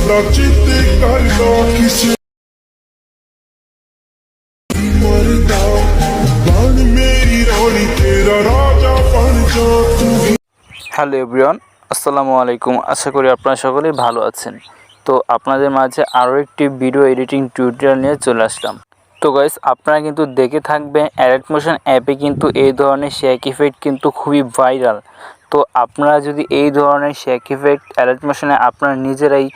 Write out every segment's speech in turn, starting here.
Hello everyone, আসসালামু আলাইকুম। আশা করি আপনারা সকলেই ভালো আছেন। তো আপনাদের মাঝে আরও একটি ভিডিও এডিটিং টিউটোরিয়াল নিয়ে চলে আসলাম। তো গাইস, আপনারা কিন্তু দেখে থাকবেন অ্যালাইট মোশন অ্যাপে কিন্তু এই ধরনের শেক ইফেক্ট কিন্তু খুবই ভাইরাল। তো আপনারা যদি এই ধরনের শেক ইফেক্ট অ্যালাইট মোশনে আপনারা নিজেরাই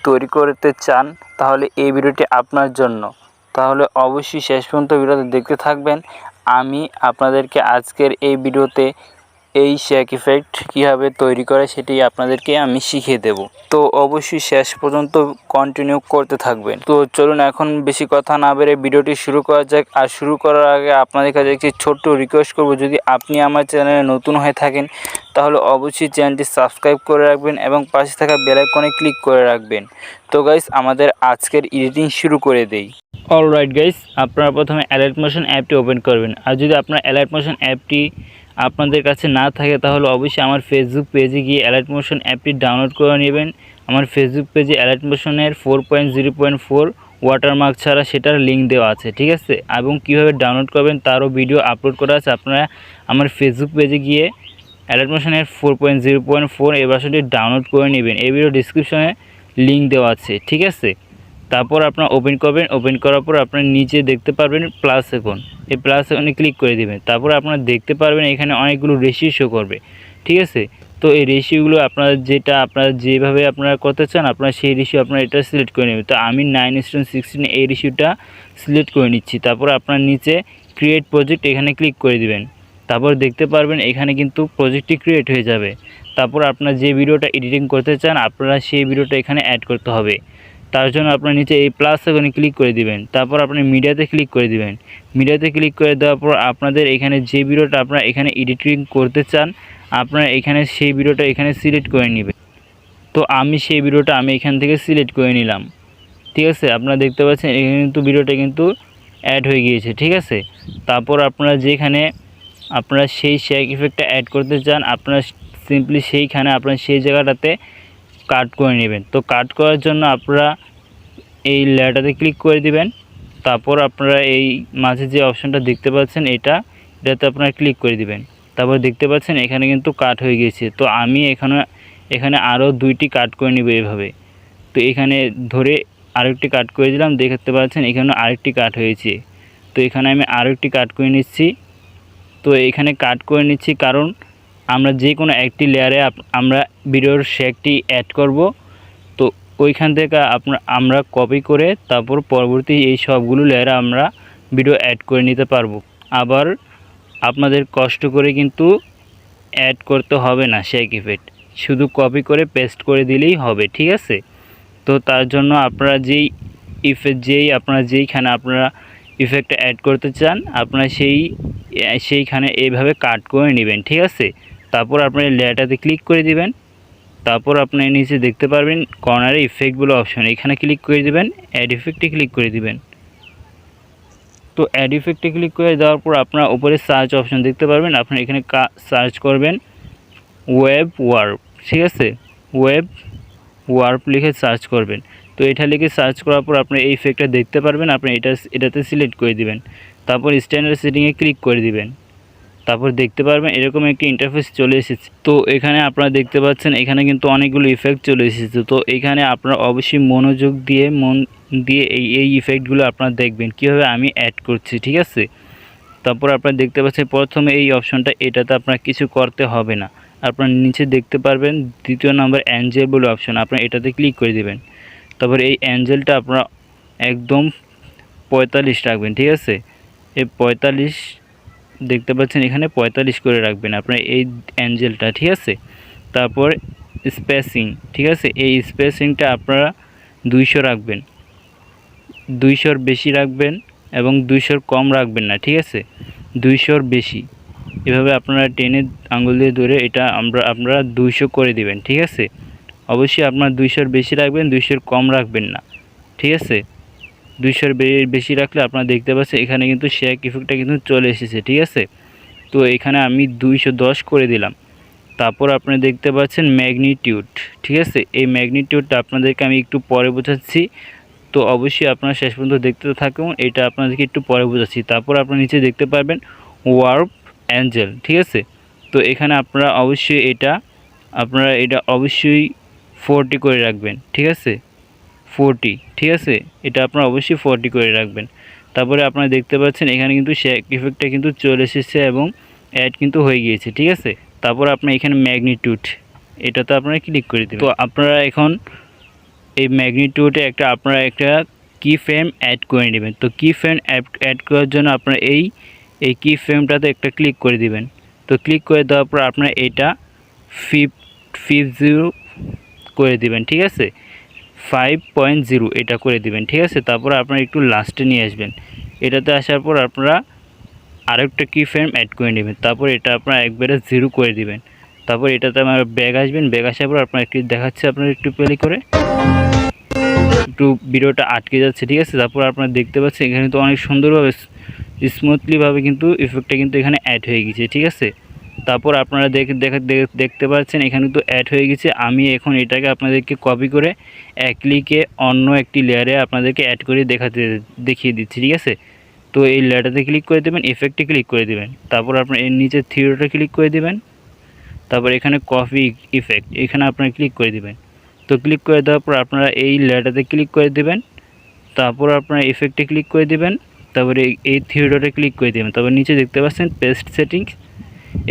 তৈরি করতে চান, তাহলে এই ভিডিওটি আপনার জন্য। তাহলে অবশ্যই শেষ পর্যন্ত ভিডিওতে দেখতে থাকবেন। আমি আপনাদেরকে আজকের এই ভিডিওতে এই শেক ইফেক্ট কীভাবে তৈরি করে সেটি আপনাদেরকে আমি শিখিয়ে দেব। তো অবশ্যই শেষ পর্যন্ত কন্টিনিউ করতে থাকবেন। তো চলুন এখন বেশি কথা না বেড়ে ভিডিওটি শুরু করা যাক। আর শুরু করার আগে আপনাদের কাছে একটি ছোট্ট রিকোয়েস্ট করব, যদি আপনি আমার চ্যানেলে নতুন হয়ে থাকেন তাহলে অবশ্যই চ্যানেলটি সাবস্ক্রাইব করে রাখবেন এবং পাশে থাকা বেল আইকনে ক্লিক করে রাখবেন। তো গাইস, আমাদের আজকের এডিটিং শুরু করে দেই। অলরাইট গাইস, আপনারা প্রথমে অ্যালাইট মোশন অ্যাপটি ওপেন করবেন। আর যদি আপনার অ্যালাইট মোশন অ্যাপটি আপনাদের কাছে না থাকে তাহলে অবশ্যই আমার ফেসবুক পেজে গিয়ে অ্যালাইট মোশন অ্যাপটি ডাউনলোড করে নেবেন। আমার ফেসবুক পেজে অ্যালাইট মোশনের 4.0.4 ওয়াটারমার্ক ছাড়া সেটার লিঙ্ক দেওয়া আছে, ঠিক আছে। এবং কীভাবে ডাউনলোড করবেন তারও ভিডিও আপলোড করা আছে। আপনারা আমার ফেসবুক পেজে গিয়ে অ্যালাইট মোশনের 4.0.4 এই ভার্সনটি ডাউনলোড করে নেবেন। এই ভিডিও ডিসক্রিপশনে লিঙ্ক দেওয়া আছে, ঠিক আছে। তারপর আপনারা ওপেন করবেন। ওপেন করার পর আপনারা নিচে দেখতে পারবেন প্লাস আইকন, এই প্লাস আইকনে ক্লিক করে দেবেন। তারপর আপনারা দেখতে পারবেন এখানে অনেকগুলো রেশিও শো করবে, ঠিক আছে। তো এই রেশিওগুলো আপনারা যেভাবে আপনারা করতে চান আপনারা সেই রেশিও আপনারা এটা সিলেক্ট করে নেবেন। তো আমি 9:16 এই রেশিওটা সিলেক্ট করে নিচ্ছি। তারপর আপনার নিচে ক্রিয়েট প্রজেক্ট এখানে ক্লিক করে দিবেন। তারপর দেখতে পারবেন এখানে কিন্তু প্রজেক্টটি ক্রিয়েট হয়ে যাবে। তারপর আপনারা যে ভিডিওটা এডিটিং করতে চান আপনারা সেই ভিডিওটা এখানে অ্যাড করতে হবে। তার জন্য আপনার নিচে এই প্লাস আইকনে ক্লিক করে দিবেন। তারপর আপনি মিডিয়াতে ক্লিক করে দিবেন। মিডিয়াতে ক্লিক করে দেওয়ার পর আপনাদের এখানে যে ভিডিওটা আপনারা এখানে এডিটিং করতে চান আপনারা এখানে সেই ভিডিওটা এখানে সিলেক্ট করে নেবেন। তো আমি সেই ভিডিওটা এখান থেকে সিলেক্ট করে নিলাম, ঠিক আছে। আপনারা দেখতে পাচ্ছেন এখানে কিন্তু ভিডিওটা কিন্তু অ্যাড হয়ে গিয়েছে, ঠিক আছে। তারপর আপনারা যেখানে আপনারা সেই শেক ইফেক্টটা অ্যাড করতে চান আপনারা সিম্পলি সেইখানে আপনারা সেই জায়গাটাতে কাট করে নেবেন। তো কাট করার জন্য আপনারা এই লেয়ারটাতে ক্লিক করে দিবেন। তারপর আপনারা এই মাঝে যে অপশনটা দেখতে পাচ্ছেন এটাতে আপনারা ক্লিক করে দিবেন। তারপর দেখতে পাচ্ছেন এখানে কিন্তু কাট হয়ে গিয়েছে। তো আমি এখানে আরও 2টি কাট করে নিব এইভাবে। তো এখানে ধরে আরেকটি কাট করে দিলাম, দেখতে পাচ্ছেন এখানে আরেকটি কাট হয়েছে। তো এখানে আমি আরেকটি কাট করে নিচ্ছি। তো এখানে কাট করে নিচ্ছি কারণ আমরা যে কোনো একটি লেয়ারে আমরা ভিডিওর শেকটি অ্যাড করব। তো ওইখান থেকে আমরা কপি করে তারপর পরবর্তী এই সবগুলো লেয়ারে আমরা ভিডিও অ্যাড করে নিতে পারবো। আবার আপনাদের কষ্ট করে কিন্তু অ্যাড করতে হবে না শেক ইফেক্ট, শুধু কপি করে পেস্ট করে দিলেই হবে, ঠিক আছে। তো তার জন্য আপনারা যেইখানে আপনারা ইফেক্টটা অ্যাড করতে চান আপনারা সেইখানে এইভাবে কাট করে নেবেন, ঠিক আছে। তারপর আপনারা লেয়ারটাতে ক্লিক করে দিবেন। তারপর আপনি নিচে দেখতে পারবেন কর্নারে ইফেক্টগুলো অপশন, এখানে ক্লিক করে দিবেন, অ্যাড ইফেক্টে ক্লিক করে দিবেন। তো অ্যাড ইফেক্টে ক্লিক করে দেওয়ার পর আপনারা উপরে সার্চ অপশন দেখতে পারবেন। আপনারা এখানে সার্চ করবেন ওয়েব ওয়ার্প, ঠিক আছে। ওয়েব ওয়ার্প লিখে সার্চ করবেন। তো এটা লিখে সার্চ করার পর আপনি এই ইফেক্টটা দেখতে পারবেন। আপনি এটাতে সিলেক্ট করে দিবেন। তারপর স্ট্যান্ডার্ড সেটিংয়ে ক্লিক করে দিবেন। তারপর দেখতে পারবেন এরকম একটি ইন্টারফেস চলে এসেছে। তো এখানে আপনারা দেখতে পাচ্ছেন এখানে কিন্তু অনেকগুলো ইফেক্ট চলে এসেছে। তো এখানে আপনারা অবশ্যই মনোযোগ দিয়ে এই ইফেক্টগুলো আপনারা দেখবেন কীভাবে আমি অ্যাড করছি, ঠিক আছে। তারপর আপনারা দেখতে পাচ্ছেন প্রথমে এই অপশনটা, এটাতে আপনার কিছু করতে হবে না। আপনারা নিচে দেখতে পারবেন 2য় নম্বর অ্যাঞ্জেল বলে অপশন, আপনারা এটাতে ক্লিক করে দেবেন। তারপর এই অ্যাঞ্জেলটা আপনারা একদম 45 রাখবেন, ঠিক আছে। এই 45 দেখতে পাচ্ছেন এখানে 45 করে রাখবেন আপনার এই অ্যাঞ্জেলটা, ঠিক আছে। তারপর স্পেসিং, ঠিক আছে, এই স্পেসিংটা আপনারা 200 রাখবেন, 200-র বেশি রাখবেন এবং 200-র কম রাখবেন না, ঠিক আছে। 200-র বেশি এভাবে আপনারা টেনে আঙুল দিয়ে ধরে এটা আপনারা 200 করে দিবেন, ঠিক আছে। অবশ্যই আপনারা 200-র বেশি রাখবেন, 200-র কম রাখবেন না, ঠিক আছে। 200-র বেশি রাখলে আপনারা দেখতে পাচ্ছেন এখানে কিন্তু শেক ইফেক্টটা কিন্তু চলে এসেছে, ঠিক আছে। তো এখানে আমি 210 করে দিলাম। তারপর আপনারা দেখতে পাচ্ছেন ম্যাগনিটিউড, ঠিক আছে। এই ম্যাগনিটিউডটা আপনাদেরকে আমি একটু পরে বোঝাচ্ছি, তো অবশ্যই আপনারা শেষ পর্যন্ত দেখতে থাকুন, এটা আপনাদেরকে একটু পরে বোঝাচ্ছি। তারপর আপনারা নিচে দেখতে পারবেন ওয়ার্প অ্যাঞ্জেল, ঠিক আছে। তো এখানে আপনারা অবশ্যই এটা অবশ্যই 40 করে রাখবেন, ঠিক আছে, 40, ঠিক আছে, এটা আপনারা অবশ্যই 40 করে রাখবেন। তারপরে আপনারা দেখতে পাচ্ছেন এখানে কিন্তু শেক ইফেক্টটা কিন্তু চলে এসেছে এবং অ্যাড কিন্তু হয়ে গিয়েছে, ঠিক আছে। তারপর আপনার এখানে ম্যাগনিটিউড, এটাতে আপনারা ক্লিক করে দেবেন। তো আপনারা এখন এই ম্যাগনিটিউডে আপনারা একটা কি ফ্রেম অ্যাড করে নেবেন। তো কি ফ্রেম অ্যাড করার জন্য আপনারা এই কি ফ্রেমটাতে একটা ক্লিক করে দিবেন। তো ক্লিক করে দেওয়ার পর আপনারা এটা 50 করে দিবেন, ঠিক আছে, 5.0 এটা করে দিবেন, ঠিক আছে। তারপর আপনারা একটু লাস্টে নিয়ে আসবেন, এটাতে আসার পর আপনারা আরেকটা কি ফ্রেম অ্যাড করে নেবেন। তারপর এটা আপনারা একবারে 0 করে দিবেন। তারপর এটাতে আমার ব্যাগ আসবেন, ব্যাগ আসার পর আপনারা একটু দেখাচ্ছে, আপনারা একটু প্লে করে একটু ভিডিওটা আটকে যাচ্ছে, ঠিক আছে। তারপর আপনারা দেখতে পাচ্ছেন এখানে তো অনেক সুন্দরভাবে স্মুথলিভাবে কিন্তু ইফেক্টটা কিন্তু এখানে অ্যাড হয়ে গেছে, ঠিক আছে। তারপর আপনারা দেখতে পাচ্ছেন এখানে কিন্তু অ্যাড হয়ে গেছে। আমি এখন এটাকে আপনাদেরকে কপি করে এক ক্লিকে অন্য একটি লেয়ারে আপনাদেরকে অ্যাড করে দেখিয়ে দিচ্ছি, ঠিক আছে। তো এই লেয়ারটাতে ক্লিক করে দেবেন, ইফেক্টে ক্লিক করে দেবেন। তারপর আপনার এর নিচে থিওরিটা ক্লিক করে দেবেন। তারপর এখানে কপি ইফেক্ট, এখানে আপনারা ক্লিক করে দেবেন। তো ক্লিক করে দেওয়ার পর আপনারা এই লেয়ারটাতে ক্লিক করে দেবেন। তারপর আপনারা ইফেক্টে ক্লিক করে দেবেন। তারপরে এই থিওরিটা ক্লিক করে দেবেন। তারপর নিচে দেখতে পাচ্ছেন পেস্ট সেটিংস,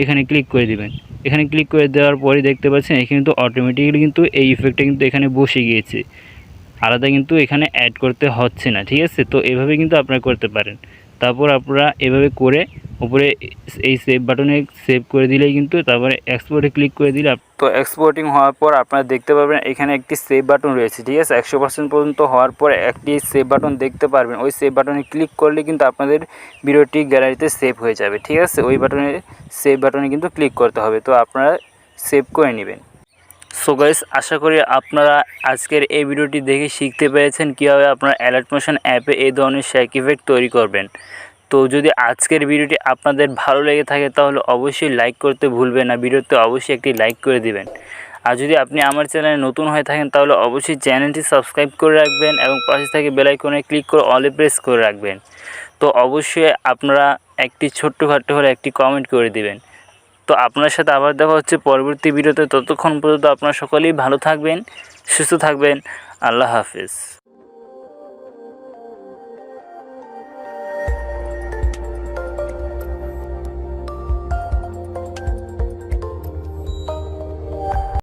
এখানে ক্লিক করে দিবেন। এখানে ক্লিক করে দেওয়ার পরে দেখতে পাচ্ছেন এখানে কিন্তু অটোমেটিক্যালি কিন্তু এই ইফেক্টটা কিন্তু এখানে বসে গিয়েছে, আলাদা কিন্তু এখানে অ্যাড করতে হচ্ছে না, ঠিক আছে। তো এভাবে কিন্তু আপনারা করতে পারেন। তারপর আপনারা এভাবে করে উপরে এই সেভ বাটনে সেভ করে দিলেই কিন্তু, তারপরে এক্সপোর্টে ক্লিক করে দিলে তো এক্সপোর্টিং হওয়ার পর আপনারা দেখতে পাবেন এখানে একটি সেভ বাটন রয়েছে, ঠিক আছে। 100% পর্যন্ত হওয়ার পর একটি সেভ বাটন দেখতে পারবেন। ওই সেভ বাটনে ক্লিক করলে কিন্তু আপনাদের ভিডিওটি গ্যালারিতে সেভ হয়ে যাবে, ঠিক আছে। ওই বাটনে সেভ বাটনে কিন্তু ক্লিক করতে হবে। তো আপনারা সেভ করে নেবেন। সো গাইস, আশা করি আপনারা আজকের এই ভিডিওটি দেখে শিখতে পেরেছেন কীভাবে আপনারা অ্যালাইট মোশন অ্যাপে এই ধরনের শেক ইফেক্ট তৈরি করবেন। তো যদি আজকের ভিডিওটি আপনাদের ভালো লেগে থাকে তাহলে অবশ্যই লাইক করতে ভুলবেন না, ভিডিওতে অবশ্যই একটি লাইক করে দিবেন। আর যদি আপনি আমার চ্যানেলে নতুন হয়ে থাকেন তাহলে অবশ্যই চ্যানেলটি সাবস্ক্রাইব করে রাখবেন এবং পাশে থেকে বেল আইকনে ক্লিক করে অলে প্রেস করে রাখবেন। তো অবশ্যই আপনারা একটি ছোট্টখাটো হলে একটি কমেন্ট করে দিবেন। তো আপনার সাথে আবার দেখা হচ্ছে পরবর্তী ভিডিওতে। ততক্ষণ পর্যন্ত আপনারা সকলেই ভালো থাকবেন, সুস্থ থাকবেন। আল্লাহ হাফেজ।